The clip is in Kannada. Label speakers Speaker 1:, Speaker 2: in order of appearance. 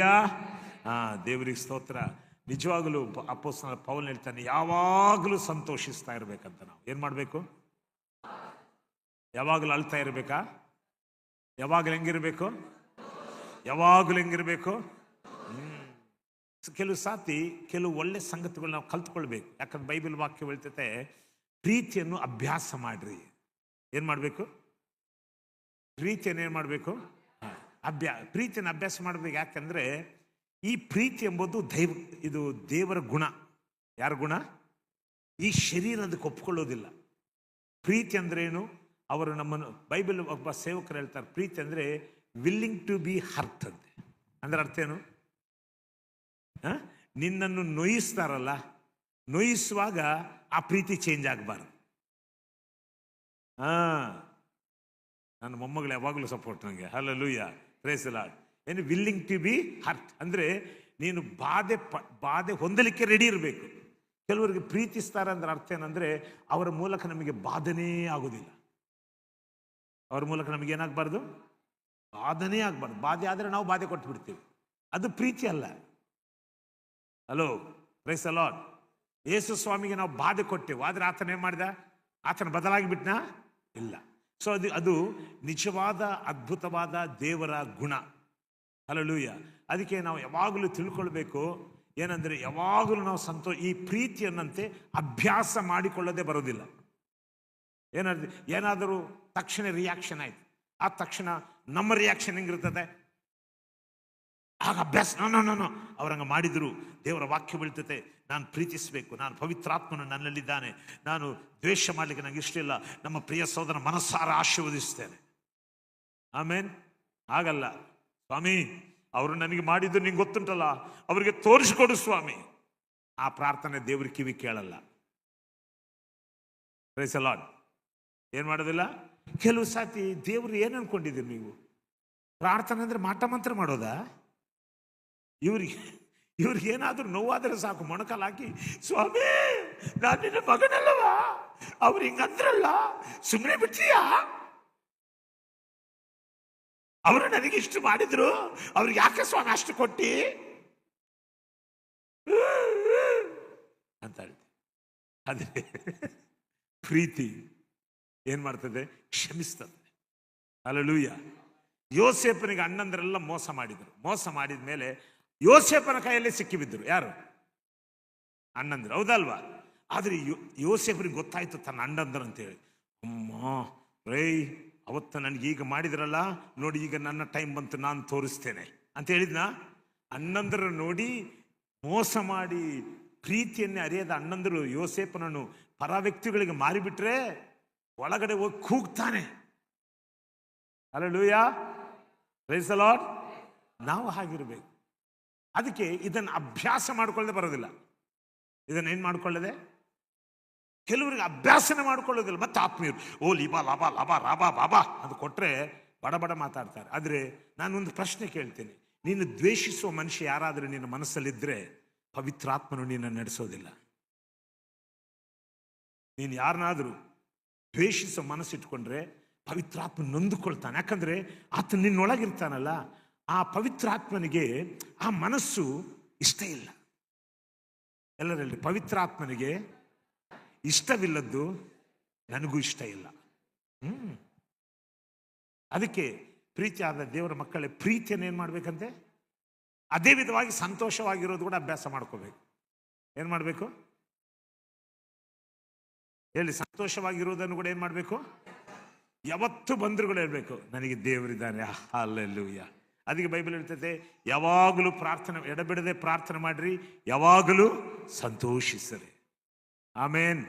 Speaker 1: ಹಲ್ಲೆಲೂಯಾ. ದೇವರಿಗೆ ಸ್ತೋತ್ರ. ನಿಜವಾಗಲೂ ಅಪೊಸ್ತಲ ಪೌಲ್ ಹೇಳ್ತಾನೆ, ಯಾವಾಗಲೂ ಸಂತೋಷಿಸ್ತಾ ಇರ್ಬೇಕಂತ. ನಾವು ಏನ್ ಮಾಡ್ಬೇಕು? ಯಾವಾಗಲೂ ಅಳ್ತಾ ಇರ್ಬೇಕಾ? ಯಾವಾಗಲೂ ಹೆಂಗಿರ್ಬೇಕು? ಯಾವಾಗಲೂ ಹೆಂಗಿರ್ಬೇಕು? ಕೆಲವು ಸಾತಿ ಕೆಲವು ಒಳ್ಳೆ ಸಂಗತಿಗಳು ನಾವು ಕಲ್ತ್ಕೊಳ್ಬೇಕು. ಯಾಕಂದ್ರೆ ಬೈಬಲ್ ವಾಕ್ಯ ಹೇಳ್ತೈತೆ, ಪ್ರೀತಿಯನ್ನು ಅಭ್ಯಾಸ ಮಾಡ್ರಿ. ಏನ್ ಮಾಡ್ಬೇಕು? ಪ್ರೀತಿಯನ್ನು ಏನ್ ಮಾಡ್ಬೇಕು? ಪ್ರೀತಿಯನ್ನು ಅಭ್ಯಾಸ ಮಾಡ್ಬೇಕು. ಯಾಕಂದ್ರೆ ಈ ಪ್ರೀತಿ ಎಂಬುದು ಇದು ದೇವರ ಗುಣ. ಯಾರ ಗುಣ? ಈ ಶರೀರ ಅದಕ್ಕೆ ಒಪ್ಕೊಳ್ಳೋದಿಲ್ಲ. ಪ್ರೀತಿ ಅಂದ್ರೆ ಏನು? ಅವರು ನಮ್ಮನ್ನು, ಬೈಬಲ್ ಒಬ್ಬ ಸೇವಕರು ಹೇಳ್ತಾರೆ, ಪ್ರೀತಿ ಅಂದ್ರೆ ವಿಲ್ಲಿಂಗ್ ಟು ಬಿ ಹರ್ಟ್ ಅಂತೆ. ಅಂದ್ರೆ ಅರ್ಥ ಏನು? ನಿನ್ನನ್ನು ನೋಯಿಸ್ತಾರಲ್ಲ, ನೋಯಿಸುವಾಗ ಆ ಪ್ರೀತಿ ಚೇಂಜ್ ಆಗಬಾರ್ದು. ನನ್ನ ಮೊಮ್ಮಗಳು ಯಾವಾಗಲೂ ಸಪೋರ್ಟ್ ನನಗೆ. Hallelujah, praise the Lord. ಏನು ವಿಲ್ಲಿಂಗ್ ಟು ಬಿ ಹರ್ಟ್ ಅಂದ್ರೆ ನೀನು ಬಾಧೆ ಹೊಂದಲಿಕ್ಕೆ ರೆಡಿ ಇರಬೇಕು. ಕೆಲವರಿಗೆ ಪ್ರೀತಿಸ್ತಾರೆ ಅಂದ್ರೆ ಅರ್ಥ ಏನಂದ್ರೆ ಅವರ ಮೂಲಕ ನಮಗೆ ಬಾಧನೇ ಆಗೋದಿಲ್ಲ. ಅವ್ರ ಮೂಲಕ ನಮಗೆ ಏನಾಗಬಾರ್ದು? ಬಾಧನೇ ಆಗಬಾರ್ದು. ಬಾಧೆ ಆದರೆ ನಾವು ಬಾಧೆ ಕೊಟ್ಟು ಬಿಡ್ತೀವಿ. ಅದು ಪ್ರೀತಿ ಅಲ್ಲ. Hello, praise the Lord. Yesu ಸ್ವಾಮಿಗೆ ನಾವು ಬಾಧೆ ಕೊಟ್ಟೆವು, ಆದ್ರೆ ಆತನ ಏನ್ ಮಾಡಿದ? ಆತನ ಬದಲಾಗಿ ಬಿಟ್ನಾ? ಇಲ್ಲ. ಸೊ ಅದು ನಿಜವಾದ ಅದ್ಭುತವಾದ ದೇವರ ಗುಣ. ಹಲ್ಲೆಲೂಯಾ. ಅದಕ್ಕೆ ನಾವು ಯಾವಾಗಲೂ ತಿಳ್ಕೊಳ್ಬೇಕು ಏನಂದ್ರೆ, ಯಾವಾಗಲೂ ನಾವು ಈ ಪ್ರೀತಿಯನ್ನಂತೆ ಅಭ್ಯಾಸ ಮಾಡಿಕೊಳ್ಳದೆ ಬರೋದಿಲ್ಲ. ಏನಾದರೂ ತಕ್ಷಣ ರಿಯಾಕ್ಷನ್ ಆಯ್ತು, ಆ ತಕ್ಷಣ ನಮ್ಮ ರಿಯಾಕ್ಷನ್ ಹೆಂಗಿರ್ತದೆ? ಆಗ ಅಭ್ಯಾಸ ನಾನು ಅವ್ರಂಗ ಮಾಡಿದ್ರು. ದೇವರ ವಾಕ್ಯ ಬೀಳ್ತತೆ, ನಾನು ಪ್ರೀತಿಸಬೇಕು, ನಾನು ಪವಿತ್ರಾತ್ಮನು ನನ್ನಲ್ಲಿದ್ದಾನೆ, ನಾನು ದ್ವೇಷ ಮಾಡಲಿಕ್ಕೆ ನನಗೆ ಇಷ್ಟ ಇಲ್ಲ, ನಮ್ಮ ಪ್ರಿಯ ಸೋದರ ಮನಸ್ಸಾರ ಆಶೀರ್ವದಿಸ್ತೇನೆ. ಆಮೇನ್. ಆಗಲ್ಲ ಸ್ವಾಮಿ, ಅವರು ನನಗೆ ಮಾಡಿದ್ದು ನಿಂಗೆ ಗೊತ್ತುಂಟಲ್ಲ, ಅವರಿಗೆ ತೋರಿಸಿಕೊಡು ಸ್ವಾಮಿ. ಆ ಪ್ರಾರ್ಥನೆ ದೇವ್ರ ಕಿವಿ ಕೇಳಲ್ಲ. Praise the Lord. ಏನ್ ಮಾಡೋದಿಲ್ಲ. ಕೆಲವು ಸಾತಿ ದೇವ್ರು ಏನ್ ಅನ್ಕೊಂಡಿದ್ದೀರಿ ನೀವು? ಪ್ರಾರ್ಥನೆ ಅಂದ್ರೆ ಮಾಟ ಮಂತ್ರ ಮಾಡೋದಾ? ಇವ್ರಿಗೆ ಏನಾದ್ರೂ ನೋವಾದ್ರೆ ಸಾಕು, ಮೊಣಕಾಲು ಹಾಕಿ, ಸ್ವಾಮಿ ನಾನು ನಿನ್ನ ಮಗನಲ್ಲವಾ, ಅವ್ರು ಹಿಂಗಂದ್ರಲ್ಲ, ಸುಮ್ಮನೆ ಬಿಡ್ತೀಯಾ? ಅವರು ನನಗೆ ಇಷ್ಟು ಮಾಡಿದ್ರು, ಅವ್ರಿಗೆ ಯಾಕೆ ಸ್ವಾಮಿ ಅಷ್ಟು ಕೊಟ್ಟಿ ಅಂತ ಹೇಳ್ತೀವಿ. ಅದೇ ಪ್ರೀತಿ ಏನ್ ಮಾಡ್ತದೆ? ಕ್ಷಮಿಸ್ತದೆ. ಹಲ್ಲೆಲೂಯಾ. ಯೋಸೇಫನಿಗೆ ಅಣ್ಣಂದರೆಲ್ಲ ಮೋಸ ಮಾಡಿದ್ರು. ಮೋಸ ಮಾಡಿದ ಮೇಲೆ ಯೋಸೇಫನ ಕೈಯಲ್ಲಿ ಸಿಕ್ಕಿಬಿದ್ರು. ಯಾರು? ಅಣ್ಣಂದ್ರು, ಹೌದಲ್ವಾ? ಆದ್ರೆ ಯೋಸೇಫನಿಗೆ ಗೊತ್ತಾಯ್ತು ತನ್ನ ಅಣ್ಣಂದ್ರ ಅಂತೇಳಿ. ಅಮ್ಮ ರೈ, ಅವತ್ತು ನನಗೆ ಈಗ ಮಾಡಿದ್ರಲ್ಲ ನೋಡಿ, ಈಗ ನನ್ನ ಟೈಮ್ ಬಂತು, ನಾನು ತೋರಿಸ್ತೇನೆ ಅಂತ ಹೇಳಿದ್ನ. ಅಣ್ಣಂದ್ರ ನೋಡಿ ಮೋಸ ಮಾಡಿ ಪ್ರೀತಿಯನ್ನೇ ಅರಿಯದ ಅಣ್ಣಂದರು ಯೋಸೇಫನನ್ನು ಪರ ವ್ಯಕ್ತಿಗಳಿಗೆ ಮಾರಿಬಿಟ್ರೆ ಒಳಗಡೆ ಹೋಗಿ ಕೂಗ್ತಾನೆ. Hallelujah, praise the Lord. ನಾವು ಹಾಗಿರ್ಬೇಕು. ಅದಕ್ಕೆ ಇದನ್ನು ಅಭ್ಯಾಸ ಮಾಡ್ಕೊಳ್ಳದೆ ಬರೋದಿಲ್ಲ. ಇದನ್ನ ಏನ್ ಮಾಡ್ಕೊಳ್ಳದೆ? ಕೆಲವರಿಗೆ ಅಭ್ಯಾಸನೆ ಮಾಡ್ಕೊಳ್ಳೋದಿಲ್ಲ. ಮತ್ತೆ ಆತ್ಮೀಯರು ಓ ಲಿಬಾ ಲಾಭ ಲಾಭ ರಾಬಾ ಬಾಬಾ ಅಂತ ಕೊಟ್ರೆ ಬಡ ಮಾತಾಡ್ತಾರೆ. ಆದ್ರೆ ನಾನೊಂದು ಪ್ರಶ್ನೆ ಕೇಳ್ತೇನೆ, ನೀನು ದ್ವೇಷಿಸುವ ಮನುಷ್ಯ ಯಾರಾದ್ರೂ ನಿನ್ನ ಮನಸ್ಸಲ್ಲಿದ್ರೆ ಪವಿತ್ರಾತ್ಮನು ನಿನ್ನ ನಡೆಸೋದಿಲ್ಲ. ನೀನು ಯಾರನ್ನಾದ್ರೂ ದ್ವೇಷಿಸೋ ಮನಸ್ಸಿಟ್ಕೊಂಡ್ರೆ ಪವಿತ್ರಾತ್ಮ ನೊಂದುಕೊಳ್ತಾನೆ. ಯಾಕಂದ್ರೆ ಆತ ನಿನ್ನೊಳಗಿರ್ತಾನಲ್ಲ, ಆ ಪವಿತ್ರಾತ್ಮನಿಗೆ ಆ ಮನಸ್ಸು ಇಷ್ಟ ಇಲ್ಲ. ಎಲ್ಲರಲ್ಲಿ ಪವಿತ್ರಾತ್ಮನಿಗೆ ಇಷ್ಟವಿಲ್ಲದ್ದು ನನಗೂ ಇಷ್ಟ ಇಲ್ಲ. ಅದಕ್ಕೆ ಪ್ರೀತಿಯಾದ ದೇವರ ಮಕ್ಕಳೇ, ಪ್ರೀತಿಯನ್ನು ಏನ್ ಮಾಡ್ಬೇಕಂತೆ? ಅದೇ ವಿಧವಾಗಿ ಸಂತೋಷವಾಗಿರೋದು ಕೂಡ ಅಭ್ಯಾಸ ಮಾಡ್ಕೋಬೇಕು. ಏನ್ ಮಾಡ್ಬೇಕು ಹೇಳಿ? ಸಂತೋಷವಾಗಿರೋದನ್ನು ಕೂಡ ಏನ್ ಮಾಡ್ಬೇಕು? ಯಾವತ್ತು ಬಂದ್ರು ಕೂಡ ಹೇಳ್ಬೇಕು, ನನಗೆ ದೇವರಿದ್ದಾನೆ. ಹಲ್ಲೆಲೂಯಾ. ಅದಕ್ಕೆ ಬೈಬಲ್ ಹೇಳ್ತೈತೆ, ಯಾವಾಗಲೂ ಪ್ರಾರ್ಥನೆ ಎಡಬಿಡದೆ ಪ್ರಾರ್ಥನೆ ಮಾಡ್ರಿ, ಯಾವಾಗಲೂ ಸಂತೋಷಿಸರಿ. ಆಮೇನ್.